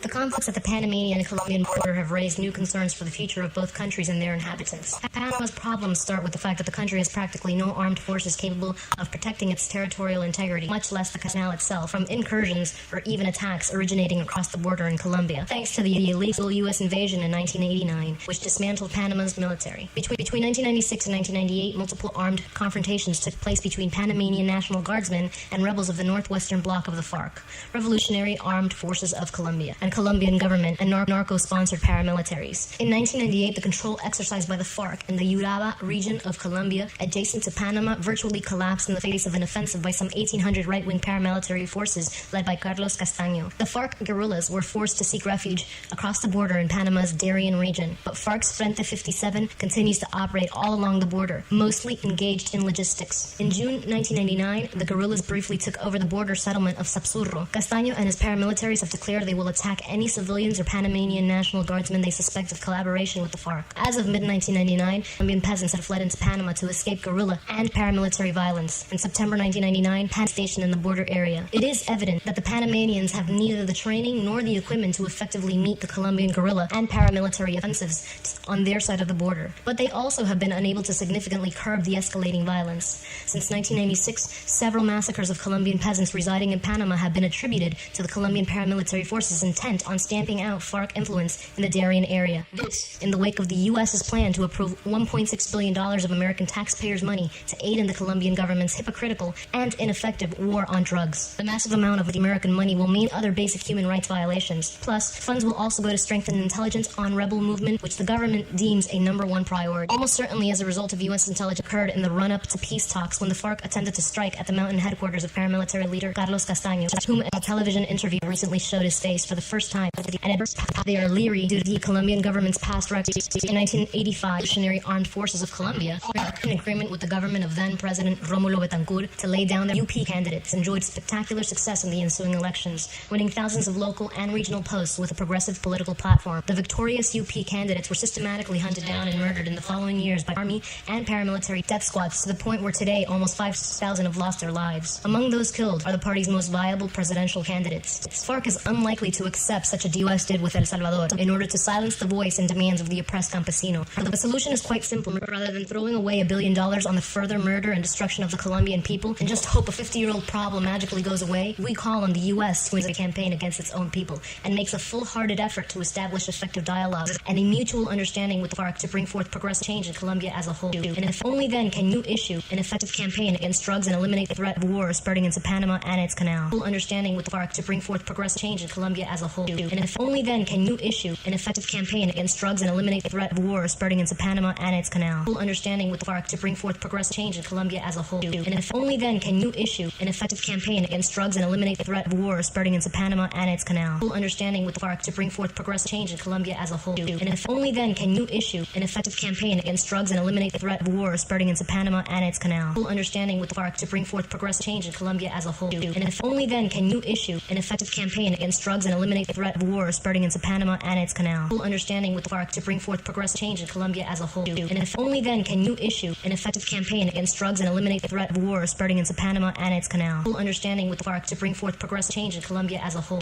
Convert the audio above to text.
The conflicts at the Panamanian and Colombian border have raised new concerns for the future of both countries and their inhabitants. Panama's problems start with the fact that the country has practically no armed forces capable of protecting its territorial integrity, much less the canal itself, from incursions or even attacks originating across the border in Colombia, thanks to the illegal U.S. invasion in 1989, which dismantled Panama's military. Between 1996 and 1998, multiple armed confrontations took place between Panamanian National Guardsmen and rebels of the northwestern bloc of the FARC, Revolutionary Armed Forces of Colombia, and Colombian government and narco-sponsored paramilitaries. In 1998, the control exercised by the FARC in the Uraba region of Colombia, adjacent to Panama, virtually collapsed in the face of an offensive by some 1,800 right-wing paramilitary forces led by Carlos Castaño. The FARC guerrillas were forced to seek refuge across the border in Panama's Darien region, but FARC's Frente 57 continues to operate all along the border, mostly engaged in logistics. In June 1999, the guerrillas briefly took over the border settlement of Sapsurro. Castaño and his paramilitaries have declared they will attack any civilians or Panamanian National Guardsmen they suspect of collaboration with the FARC. As of mid-1999, Colombian peasants had fled into Panama to escape guerrilla and paramilitary violence. In September 1999, Pan stationed in the border area. It is evident that the Panamanians have neither the training nor the equipment to effectively meet the Colombian guerrilla and paramilitary offensives on their side of the border. But they also have been unable to significantly curb the escalating violence. Since 1996, several massacres of Colombian peasants residing in Panama have been attributed to the Colombian paramilitary forces intent on stamping out FARC influence in the Darien area. This, in the wake of the U.S.'s plan to approve $1.6 billion of American taxpayers' money to aid in the Colombian government's hypocritical and ineffective war on drugs. The massive amount of the American money will mean other basic human rights violations. Plus, funds will also go to strengthen intelligence on rebel movement, which the government deems a #1 priority. Almost certainly as a result of U.S. intelligence occurred in the run-up to peace talks when the FARC attempted to strike at the mountain headquarters of paramilitary leader Carlos Castaño, whom a television interview recently showed his face for the first time. And they are leery due to the Colombian government's past record. In 1985, Revolutionary Armed Forces of Colombia, in agreement with the government of then-President Rómulo Betancourt to lay down their UP candidates, enjoyed spectacular success in the ensuing elections, winning thousands of local and regional posts with a progressive political platform. The victorious UP candidates were systematically hunted down and murdered in the following years by army and paramilitary death squads, to the point where today almost 5,000 have lost their lives. Among those killed are the party's most viable presidential candidates. FARC is unlikely to accept such a deal as did with El Salvador in order to silence the voice and demands of the oppressed campesino. The solution is quite simple. Rather than throwing away $1 billion on the further murder and destruction of the Colombian people and just hope a 50-year-old problem magically goes away, we call on the U.S. to win a campaign against its own people and makes a full-hearted effort to establish effective dialogue and a mutual understanding with the FARC to bring forth progressive change in Colombia as a whole. And if only then can you issue an effective campaign against drugs and eliminate the threat of war spreading into Panama and its canal. Full understanding with the FARC to bring forth progressive change in Colombia as a whole. And if only then can you issue an effective campaign against drugs and eliminate the threat of war spreading into Panama and its canal. Full understanding with the FARC to bring forth progressive change in Colombia as a whole. And if only then can you issue an effective campaign against drugs and eliminate the threat of war spreading into Panama and its canal. Full understanding with the FARC to bring forth progressive change in Colombia as a whole. And if only then can you issue an effective campaign against drugs and eliminate the threat of war spreading into Panama and its canal. Full understanding with the FARC to bring forth progressive change in Colombia as a whole. And if only then can you issue an effective campaign against drugs and eliminate the threat of war spreading into Panama and its canal. Full understanding with the FARC to bring forth progressive change in Colombia as a whole. And if only then can you issue an effective campaign against drugs and eliminate the threat of war spreading into Panama and its canal. Full understanding with the FARC to bring forth progressive change in Colombia as a whole.